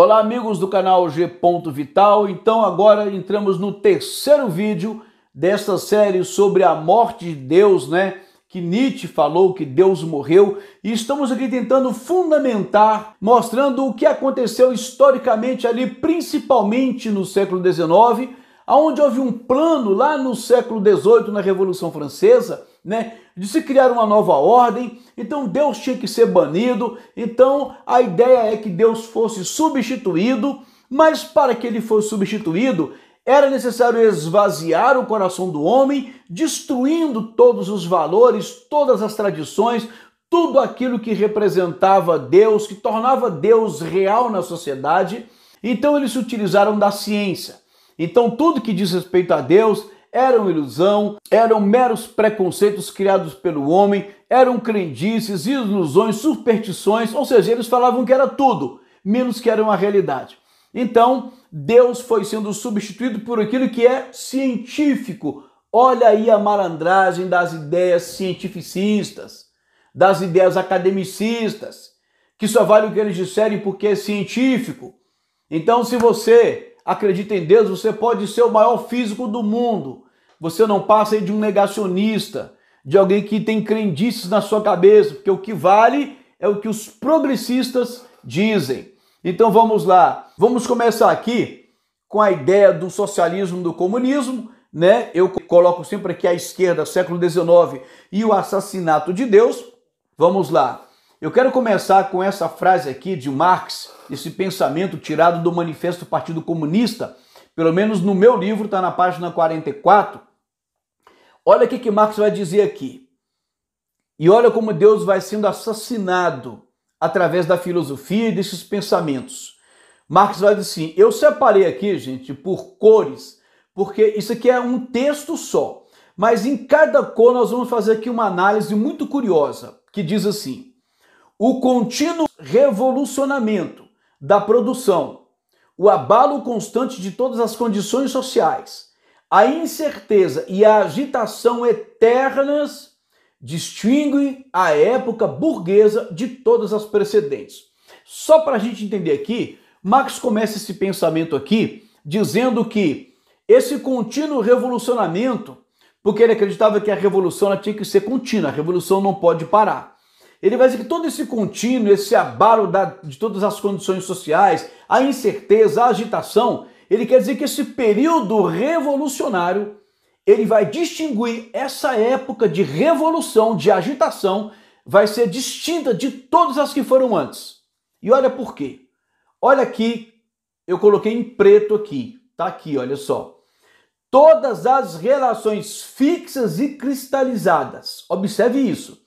Olá, amigos do canal G. Vital. Então agora entramos no terceiro vídeo desta série sobre a morte de Deus, que Nietzsche falou que Deus morreu, e estamos aqui tentando fundamentar, mostrando o que aconteceu historicamente ali, principalmente no século XIX, onde houve um plano lá no século XVIII, na Revolução Francesa, de se criar uma nova ordem. Então Deus tinha que ser banido. Então a ideia é que Deus fosse substituído, mas para que ele fosse substituído, era necessário esvaziar o coração do homem, destruindo todos os valores, todas as tradições, tudo aquilo que representava Deus, que tornava Deus real na sociedade. Então eles se utilizaram da ciência. Então tudo que diz respeito a Deus era uma ilusão, eram meros preconceitos criados pelo homem, eram crendices, ilusões, superstições, ou seja, eles falavam que era tudo, menos que era uma realidade. Então, Deus foi sendo substituído por aquilo que é científico. Olha aí a malandragem das ideias cientificistas, das ideias academicistas, que só vale o que eles disserem porque é científico. Então, se você acredita em Deus, você pode ser o maior físico do mundo. Você não passa aí de um negacionista, de alguém que tem crendices na sua cabeça, porque o que vale é o que os progressistas dizem. Então vamos lá. Vamos começar aqui com a ideia do socialismo, do comunismo, Eu coloco sempre aqui à esquerda, século XIX, e o assassinato de Deus. Vamos lá. Eu quero começar com essa frase aqui de Marx, esse pensamento tirado do Manifesto do Partido Comunista, pelo menos no meu livro, está na página 44. Olha o que Marx vai dizer aqui. E olha como Deus vai sendo assassinado através da filosofia e desses pensamentos. Marx vai dizer assim, eu separei aqui, gente, por cores, porque isso aqui é um texto só, mas em cada cor nós vamos fazer aqui uma análise muito curiosa, que diz assim: o contínuo revolucionamento da produção, o abalo constante de todas as condições sociais, a incerteza e a agitação eternas distinguem a época burguesa de todas as precedentes. Só para a gente entender aqui, Marx começa esse pensamento aqui dizendo que esse contínuo revolucionamento, porque ele acreditava que a revolução ela tinha que ser contínua, a revolução não pode parar. Ele vai dizer que todo esse contínuo, esse abalo de todas as condições sociais, a incerteza, a agitação, ele quer dizer que esse período revolucionário, ele vai distinguir essa época de revolução, de agitação, vai ser distinta de todas as que foram antes. E olha por quê. Olha aqui, eu coloquei em preto aqui, tá aqui, olha só. Todas as relações fixas e cristalizadas, observe isso.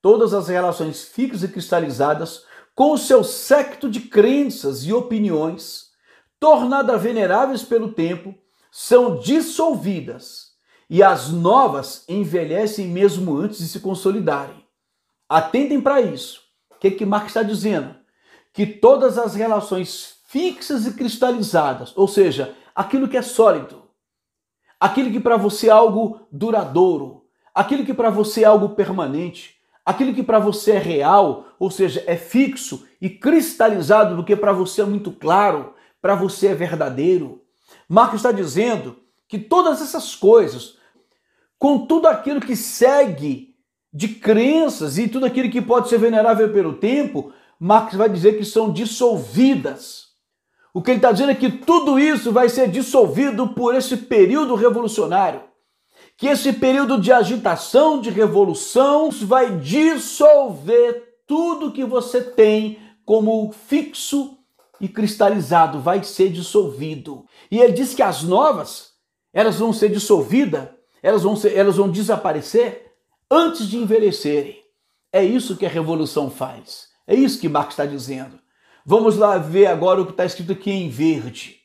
Todas as relações fixas e cristalizadas com o seu séquito de crenças e opiniões, tornadas veneráveis pelo tempo, são dissolvidas e as novas envelhecem mesmo antes de se consolidarem. Atentem para isso. O que Marx está dizendo? Que todas as relações fixas e cristalizadas, ou seja, aquilo que é sólido, aquilo que para você é algo duradouro, aquilo que para você é algo permanente, aquilo que para você é real, ou seja, é fixo e cristalizado, porque para você é muito claro, para você é verdadeiro. Marx está dizendo que todas essas coisas, com tudo aquilo que segue de crenças e tudo aquilo que pode ser venerável pelo tempo, Marx vai dizer que são dissolvidas. O que ele está dizendo é que tudo isso vai ser dissolvido por esse período revolucionário. Que esse período de agitação, de revolução, vai dissolver tudo que você tem como fixo e cristalizado, vai ser dissolvido. E ele diz que as novas, elas vão ser dissolvidas, elas vão desaparecer antes de envelhecerem. É isso que a revolução faz. É isso que Marx está dizendo. Vamos lá ver agora o que está escrito aqui em verde.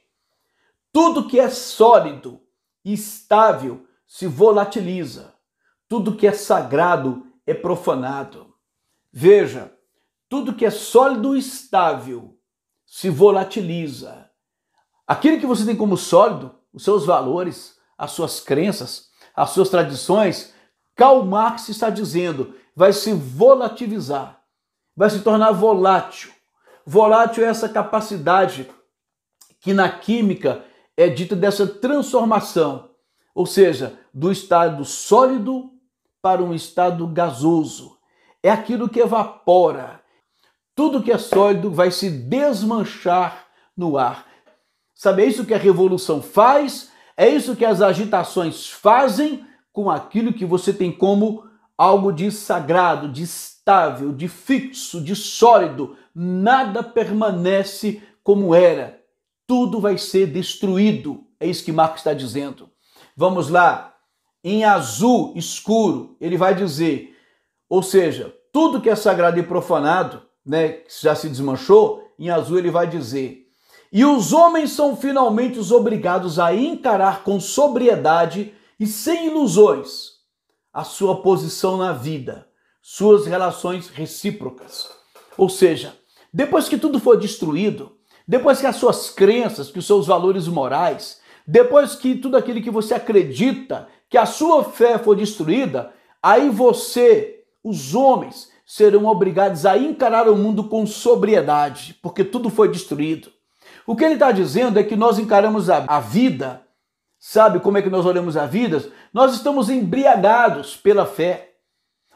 Tudo que é sólido e estável se volatiliza. Tudo que é sagrado é profanado. Veja, tudo que é sólido e estável se volatiliza. Aquilo que você tem como sólido, os seus valores, as suas crenças, as suas tradições, Karl Marx está dizendo, vai se volatilizar, vai se tornar volátil. Volátil é essa capacidade que na química é dita dessa transformação, ou seja, do estado sólido para um estado gasoso. É aquilo que evapora. Tudo que é sólido vai se desmanchar no ar. Sabe, é isso que a revolução faz, é isso que as agitações fazem com aquilo que você tem como algo de sagrado, de estável, de fixo, de sólido. Nada permanece como era. Tudo vai ser destruído. É isso que Marx está dizendo. Vamos lá. Em azul escuro, ele vai dizer, ou seja, tudo que é sagrado e profanado, né, que já se desmanchou, em azul ele vai dizer: e os homens são finalmente os obrigados a encarar com sobriedade e sem ilusões a sua posição na vida, suas relações recíprocas. Ou seja, depois que tudo for destruído, depois que as suas crenças, que os seus valores morais, depois que tudo aquilo que você acredita, que a sua fé for destruída, aí você, os homens, serão obrigados a encarar o mundo com sobriedade, porque tudo foi destruído. O que ele está dizendo é que nós encaramos a vida, sabe como é que nós olhamos a vida? Nós estamos embriagados pela fé,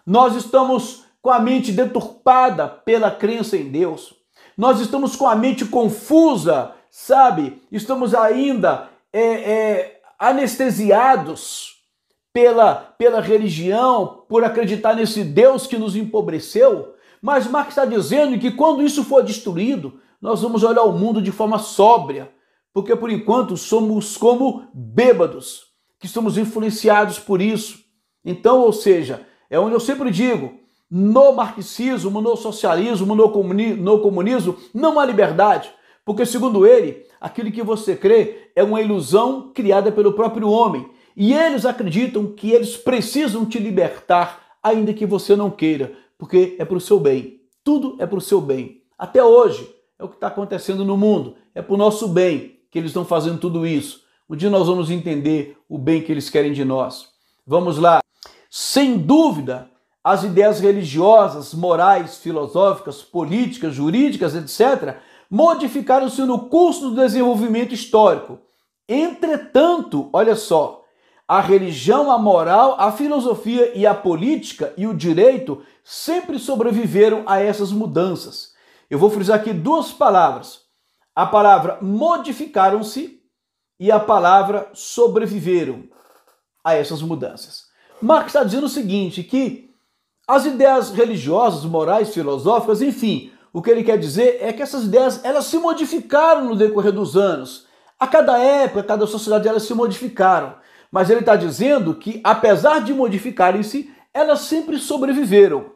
nós estamos com a mente deturpada pela crença em Deus, nós estamos com a mente confusa, sabe? Estamos ainda anestesiados pela religião, por acreditar nesse Deus que nos empobreceu. Mas Marx está dizendo que quando isso for destruído, nós vamos olhar o mundo de forma sóbria, porque por enquanto somos como bêbados, que somos influenciados por isso. Então, ou seja, é onde eu sempre digo, no marxismo, no socialismo, no comunismo, não há liberdade, porque segundo ele, aquilo que você crê é uma ilusão criada pelo próprio homem, e eles acreditam que eles precisam te libertar, ainda que você não queira, porque é para o seu bem, tudo é para o seu bem. Até hoje, é o que está acontecendo no mundo, é para o nosso bem que eles estão fazendo tudo isso. Um dia nós vamos entender o bem que eles querem de nós. Vamos lá. Sem dúvida, as ideias religiosas, morais, filosóficas, políticas, jurídicas, etc., modificaram-se no curso do desenvolvimento histórico. Entretanto, olha só, a religião, a moral, a filosofia e a política e o direito sempre sobreviveram a essas mudanças. Eu vou frisar aqui duas palavras. A palavra modificaram-se e a palavra sobreviveram a essas mudanças. Marx está dizendo o seguinte, que as ideias religiosas, morais, filosóficas, enfim, o que ele quer dizer é que essas ideias elas se modificaram no decorrer dos anos. A cada época, a cada sociedade, elas se modificaram. Mas ele está dizendo que, apesar de modificarem-se, elas sempre sobreviveram.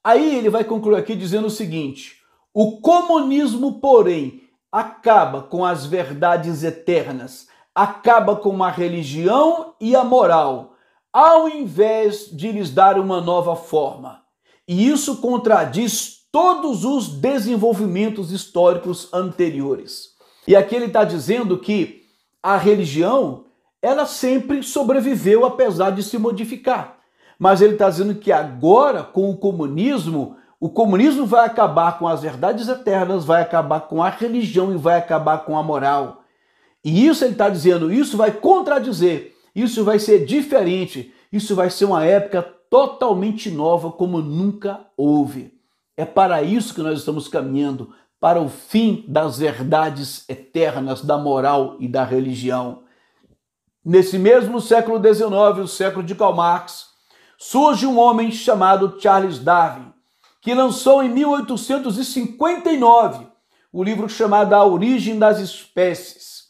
Aí ele vai concluir aqui dizendo o seguinte: o comunismo, porém, acaba com as verdades eternas, acaba com a religião e a moral, ao invés de lhes dar uma nova forma. E isso contradiz todos os desenvolvimentos históricos anteriores. E aqui ele está dizendo que a religião, ela sempre sobreviveu apesar de se modificar. Mas ele está dizendo que agora, com o comunismo vai acabar com as verdades eternas, vai acabar com a religião e vai acabar com a moral. E isso ele está dizendo, isso vai contradizer, isso vai ser diferente, isso vai ser uma época totalmente nova como nunca houve. É para isso que nós estamos caminhando, para o fim das verdades eternas, da moral e da religião. Nesse mesmo século XIX, o século de Karl Marx, surge um homem chamado Charles Darwin, que lançou em 1859 o livro chamado A Origem das Espécies.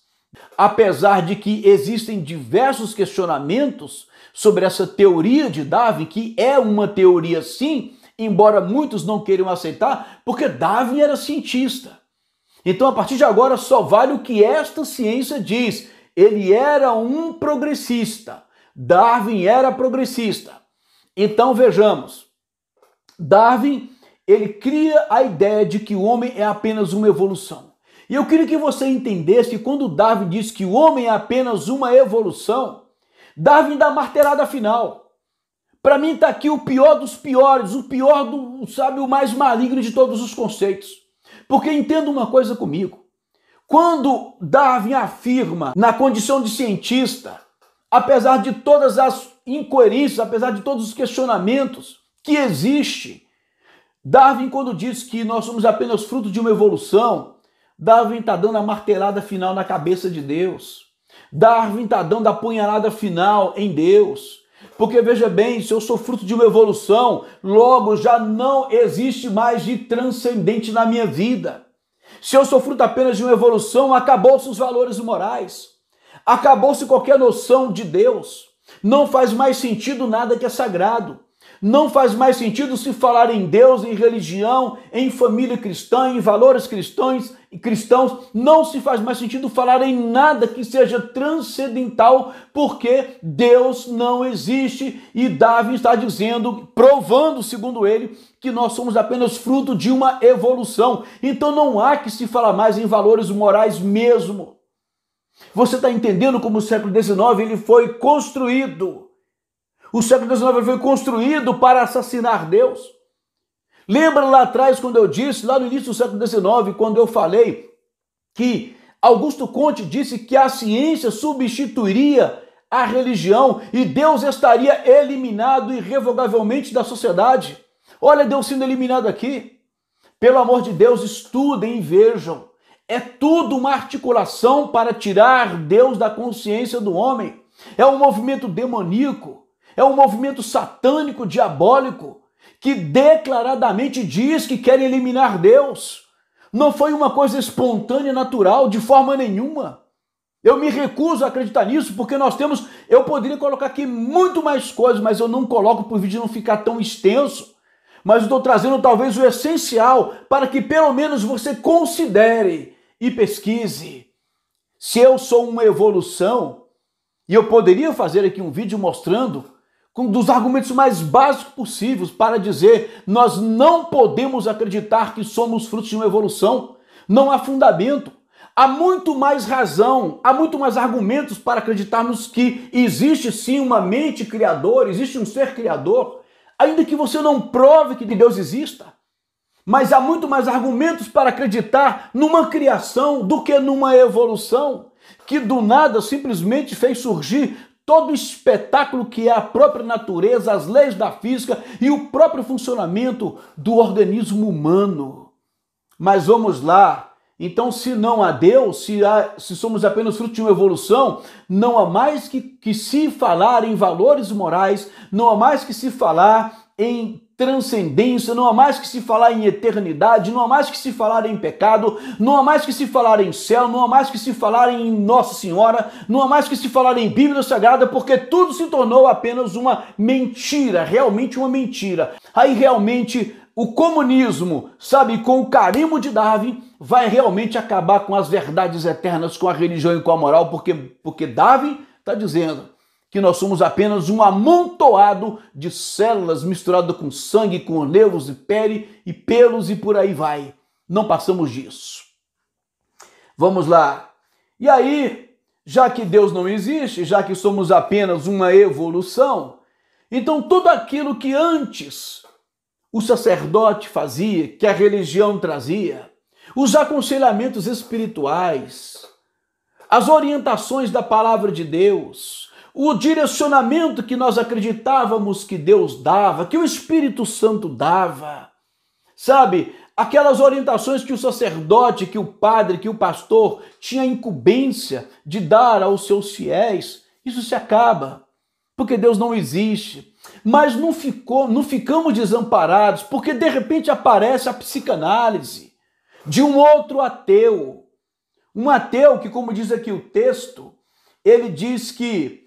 Apesar de que existem diversos questionamentos sobre essa teoria de Darwin, que é uma teoria sim, embora muitos não queiram aceitar, porque Darwin era cientista. Então, a partir de agora, só vale o que esta ciência diz. Ele era um progressista. Darwin era progressista. Então, vejamos. Darwin, ele cria a ideia de que o homem é apenas uma evolução. E eu queria que você entendesse que quando Darwin diz que o homem é apenas uma evolução, Darwin dá a martelada final. Para mim está aqui o pior dos piores, o pior o mais maligno de todos os conceitos. Porque entenda uma coisa comigo. Quando Darwin afirma, na condição de cientista, apesar de todas as incoerências, apesar de todos os questionamentos que existe, Darwin, quando diz que nós somos apenas fruto de uma evolução, Darwin está dando a martelada final na cabeça de Deus. Darwin está dando a punhalada final em Deus. Porque veja bem, se eu sou fruto de uma evolução, logo já não existe mais de transcendente na minha vida. Se eu sou fruto apenas de uma evolução, acabou-se os valores morais. Acabou-se qualquer noção de Deus. Não faz mais sentido nada que é sagrado. Não faz mais sentido se falar em Deus, em religião, em família cristã, em valores cristãos. Não se faz mais sentido falar em nada que seja transcendental, porque Deus não existe. E Darwin está dizendo, provando, segundo ele, que nós somos apenas fruto de uma evolução. Então não há que se falar mais em valores morais mesmo. Você está entendendo como o século XIX ele foi construído? O século XIX foi construído para assassinar Deus. Lembra lá atrás quando eu disse, lá no início do século XIX, quando eu falei que Augusto Conte disse que a ciência substituiria a religião e Deus estaria eliminado irrevogavelmente da sociedade? Olha Deus sendo eliminado aqui. Pelo amor de Deus, estudem e vejam. É tudo uma articulação para tirar Deus da consciência do homem. É um movimento demoníaco. É um movimento satânico, diabólico, que declaradamente diz que quer eliminar Deus. Não foi uma coisa espontânea, natural, de forma nenhuma. Eu me recuso a acreditar nisso, porque eu poderia colocar aqui muito mais coisas, mas eu não coloco para o vídeo não ficar tão extenso. Mas eu estou trazendo talvez o essencial, para que pelo menos você considere e pesquise. Se eu sou uma evolução, e eu poderia fazer aqui um vídeo mostrando um dos argumentos mais básicos possíveis para dizer nós não podemos acreditar que somos frutos de uma evolução. Não há fundamento. Há muito mais razão, há muito mais argumentos para acreditarmos que existe sim uma mente criadora, existe um ser criador, ainda que você não prove que Deus exista. Mas há muito mais argumentos para acreditar numa criação do que numa evolução, que do nada simplesmente fez surgir todo o espetáculo que é a própria natureza, as leis da física e o próprio funcionamento do organismo humano. Mas vamos lá. Então, se não há Deus, se somos apenas fruto de uma evolução, não há mais que se falar em valores morais, não há mais que se falar em transcendência, não há mais que se falar em eternidade, não há mais que se falar em pecado, não há mais que se falar em céu, não há mais que se falar em Nossa Senhora, não há mais que se falar em Bíblia Sagrada, porque tudo se tornou apenas uma mentira, realmente uma mentira. Aí realmente o comunismo, sabe, com o carimbo de Darwin, vai realmente acabar com as verdades eternas, com a religião e com a moral, porque Darwin está dizendo que nós somos apenas um amontoado de células misturado com sangue, com nervos e pele e pelos e por aí vai. Não passamos disso. Vamos lá. E aí, já que Deus não existe, já que somos apenas uma evolução, então tudo aquilo que antes o sacerdote fazia, que a religião trazia, os aconselhamentos espirituais, as orientações da palavra de Deus, o direcionamento que nós acreditávamos que Deus dava, que o Espírito Santo dava, sabe? Aquelas orientações que o sacerdote, que o padre, que o pastor tinha incumbência de dar aos seus fiéis, isso se acaba, porque Deus não existe. Mas não ficamos desamparados, porque de repente aparece a psicanálise de um outro ateu. Um ateu que, como diz aqui o texto, ele diz que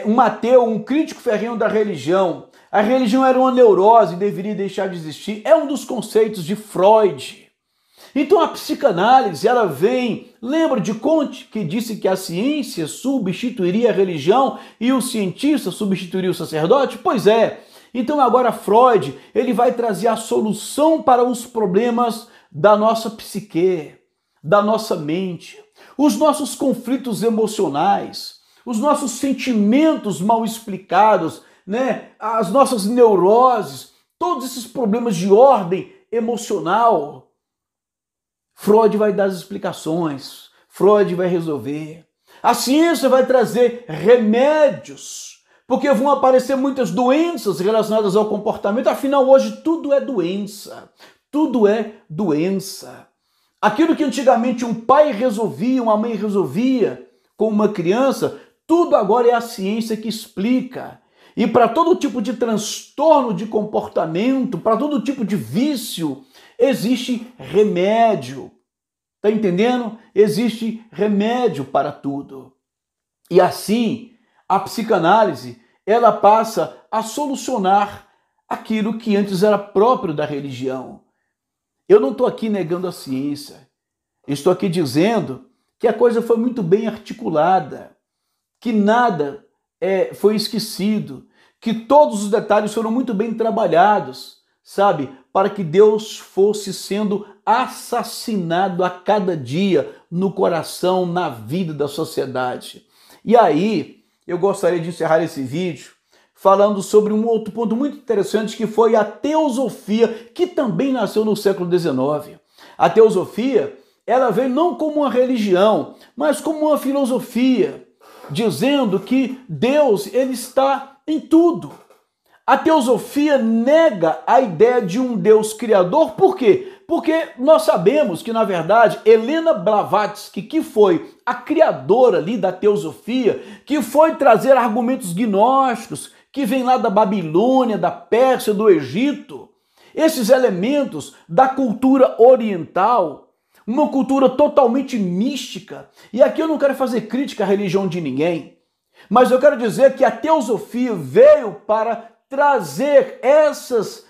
um ateu, um crítico ferrenho da religião, a religião era uma neurose e deveria deixar de existir, é um dos conceitos de Freud. Então a psicanálise, ela vem, lembra de Conte, que disse que a ciência substituiria a religião e o cientista substituiria o sacerdote? Pois é. Então agora Freud, ele vai trazer a solução para os problemas da nossa psique, da nossa mente, os nossos conflitos emocionais, os nossos sentimentos mal explicados, né? As nossas neuroses, todos esses problemas de ordem emocional. Freud vai dar as explicações, Freud vai resolver. A ciência vai trazer remédios, porque vão aparecer muitas doenças relacionadas ao comportamento. Afinal, hoje tudo é doença. Tudo é doença. Aquilo que antigamente um pai resolvia, uma mãe resolvia com uma criança, tudo agora é a ciência que explica. E para todo tipo de transtorno de comportamento, para todo tipo de vício, existe remédio. Está entendendo? Existe remédio para tudo. E assim, a psicanálise, ela passa a solucionar aquilo que antes era próprio da religião. Eu não estou aqui negando a ciência. Estou aqui dizendo que a coisa foi muito bem articulada, que nada foi esquecido, que todos os detalhes foram muito bem trabalhados, sabe? Para que Deus fosse sendo assassinado a cada dia no coração, na vida da sociedade. E aí, eu gostaria de encerrar esse vídeo falando sobre um outro ponto muito interessante, que foi a teosofia, que também nasceu no século XIX. A teosofia, ela veio não como uma religião, mas como uma filosofia, dizendo que Deus, ele está em tudo. A teosofia nega a ideia de um Deus criador. Por quê? Porque nós sabemos que, na verdade, Helena Blavatsky, que foi a criadora ali da teosofia, que foi trazer argumentos gnósticos, que vem lá da Babilônia, da Pérsia, do Egito, esses elementos da cultura oriental, uma cultura totalmente mística. E aqui eu não quero fazer crítica à religião de ninguém, mas eu quero dizer que a teosofia veio para trazer essas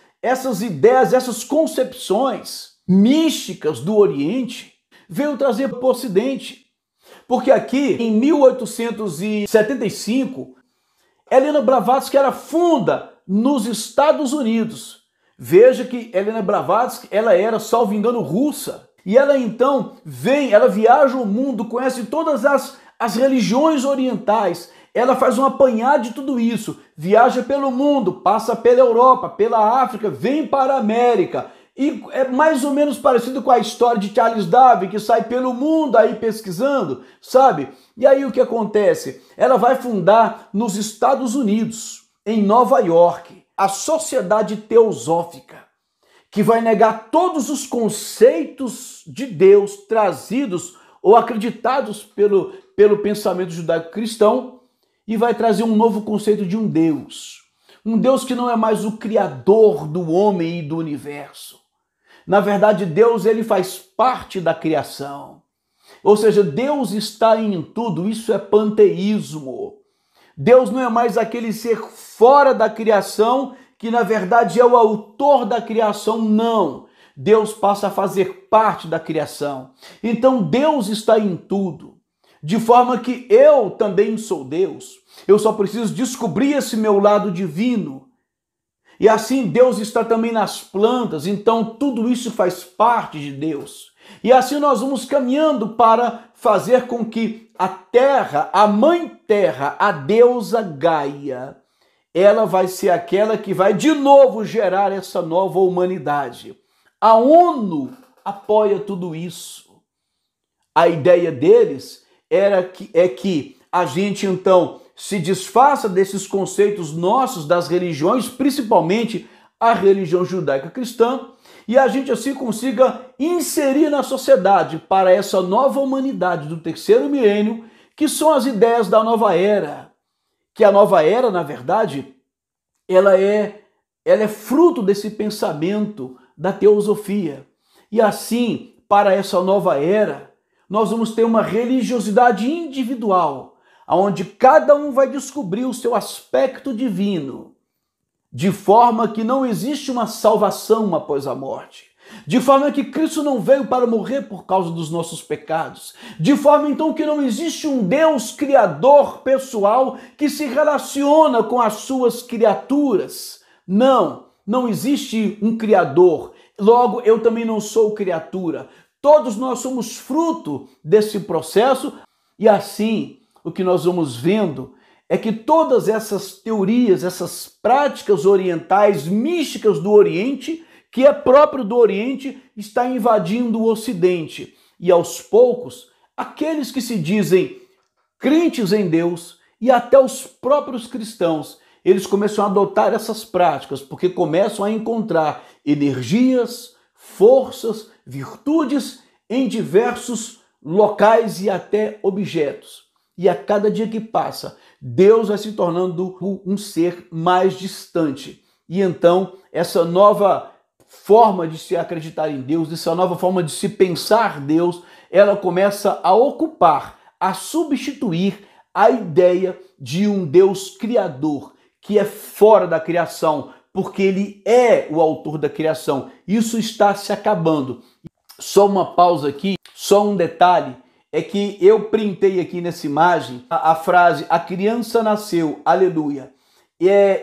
ideias, essas concepções místicas do Oriente, veio trazer para o Ocidente. Porque aqui, em 1875, Helena Blavatsky era funda nos Estados Unidos. Veja que Helena Blavatsky, ela era, salvo engano, russa. E ela então ela viaja o mundo, conhece todas as religiões orientais. Ela faz um apanhado de tudo isso, viaja pelo mundo, passa pela Europa, pela África, vem para a América. E é mais ou menos parecido com a história de Charles Darwin, que sai pelo mundo aí pesquisando, sabe? E aí o que acontece? Ela vai fundar nos Estados Unidos, em Nova York, a Sociedade Teosófica, que vai negar todos os conceitos de Deus trazidos ou acreditados pelo pensamento judaico-cristão, e vai trazer um novo conceito de um Deus que não é mais o criador do homem e do universo. Na verdade, Deus, ele faz parte da criação. Ou seja, Deus está em tudo, isso é panteísmo. Deus não é mais aquele ser fora da criação, que na verdade é o autor da criação, não. Deus passa a fazer parte da criação. Então Deus está em tudo. De forma que eu também sou Deus. Eu só preciso descobrir esse meu lado divino. E assim Deus está também nas plantas, então tudo isso faz parte de Deus. E assim nós vamos caminhando para fazer com que a terra, a mãe terra, a deusa Gaia, ela vai ser aquela que vai de novo gerar essa nova humanidade. A ONU apoia tudo isso. A ideia deles é que a gente então se desfaça desses conceitos nossos das religiões, principalmente a religião judaica cristã, e a gente assim consiga inserir na sociedade para essa nova humanidade do terceiro milênio, que são as ideias da nova era. Que a nova era, na verdade, ela é fruto desse pensamento da teosofia. E assim, para essa nova era, nós vamos ter uma religiosidade individual, onde cada um vai descobrir o seu aspecto divino, de forma que não existe uma salvação após a morte, de forma que Cristo não veio para morrer por causa dos nossos pecados, de forma então que não existe um Deus criador pessoal que se relaciona com as suas criaturas. Não existe um criador, logo eu também não sou criatura. Todos nós somos fruto desse processo, e assim o que nós vamos vendo é que todas essas teorias, essas práticas orientais, místicas do Oriente, que é próprio do Oriente, está invadindo o Ocidente. E aos poucos, aqueles que se dizem crentes em Deus e até os próprios cristãos, eles começam a adotar essas práticas, porque começam a encontrar energias, forças, virtudes em diversos locais e até objetos. E a cada dia que passa, Deus vai se tornando um ser mais distante. E então, essa nova forma de se acreditar em Deus, essa nova forma de se pensar Deus, ela começa a ocupar, a substituir a ideia de um Deus criador, que é fora da criação, porque ele é o autor da criação. Isso está se acabando. Só uma pausa aqui, só um detalhe, é que eu printei aqui nessa imagem a frase, a criança nasceu, aleluia.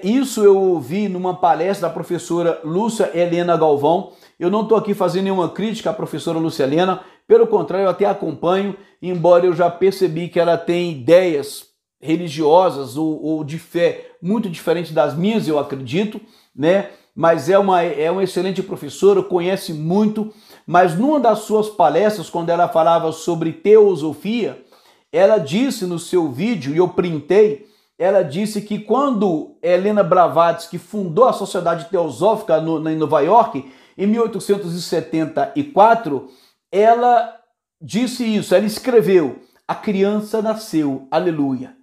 Isso eu ouvi numa palestra da professora Lúcia Helena Galvão. Eu não estou aqui fazendo nenhuma crítica à professora Lúcia Helena, pelo contrário, eu até acompanho, embora eu já percebi que ela tem ideias religiosas ou de fé muito diferentes das minhas, eu acredito, né? Mas é uma excelente professora, conhece muito, mas numa das suas palestras, quando ela falava sobre teosofia, ela disse no seu vídeo, e eu printei, ela disse que quando Helena Blavatsky fundou a Sociedade Teosófica em Nova York, em 1874, ela disse isso, ela escreveu, a criança nasceu, aleluia.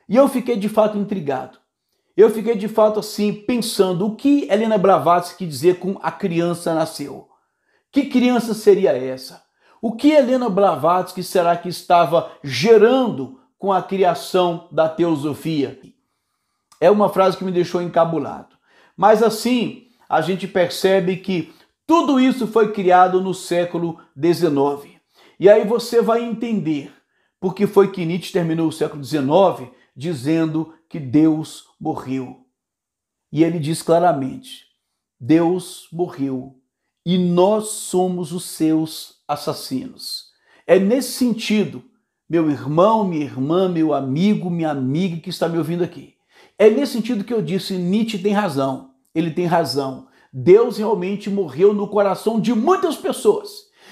E eu fiquei de fato intrigado. Eu fiquei de fato assim, pensando o que Helena Blavatsky quis dizer com a criança nasceu. Que criança seria essa? O que Helena Blavatsky será que estava gerando com a criação da teosofia? É uma frase que me deixou encabulado. Mas assim, a gente percebe que tudo isso foi criado no século XIX. E aí você vai entender por que foi que Nietzsche terminou o século XIX dizendo que Deus morreu. E ele diz claramente, Deus morreu e nós somos os seus assassinos. É nesse sentido, meu irmão, minha irmã, meu amigo, minha amiga que está me ouvindo aqui. É nesse sentido que eu disse, Nietzsche tem razão. Ele tem razão. Deus realmente morreu no coração de muitas pessoas.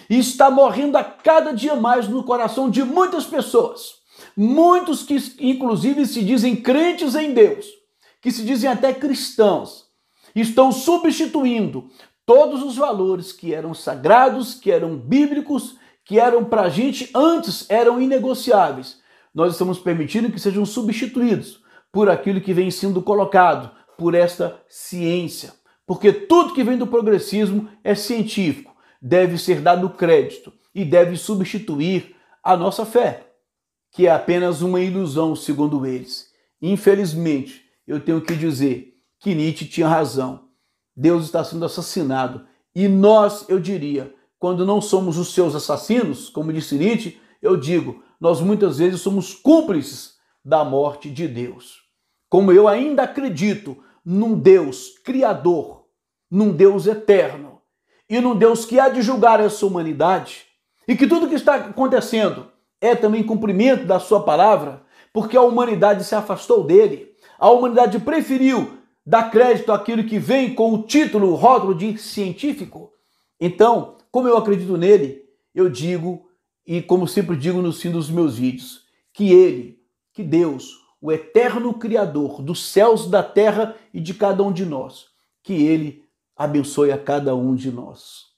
E está morrendo a cada dia mais no coração de muitas pessoas. Muitos que inclusive se dizem crentes em Deus, que se dizem até cristãos, estão substituindo todos os valores que eram sagrados, que eram bíblicos, que eram para a gente antes eram inegociáveis. Nós estamos permitindo que sejam substituídos por aquilo que vem sendo colocado, por esta ciência. Porque tudo que vem do progressismo é científico, deve ser dado crédito e deve substituir a nossa fé, que é apenas uma ilusão, segundo eles. Infelizmente, eu tenho que dizer que Nietzsche tinha razão. Deus está sendo assassinado. E nós, eu diria, quando não somos os seus assassinos, como disse Nietzsche, eu digo, nós muitas vezes somos cúmplices da morte de Deus. Como eu ainda acredito num Deus criador, num Deus eterno, e num Deus que há de julgar essa humanidade, e que tudo que está acontecendo é também cumprimento da sua palavra, porque a humanidade se afastou dele. A humanidade preferiu dar crédito àquilo que vem com o título, o rótulo de científico. Então, como eu acredito nele, eu digo, e como sempre digo no fim dos meus vídeos, que ele, que Deus, o eterno Criador dos céus, da terra e de cada um de nós, que ele abençoe a cada um de nós.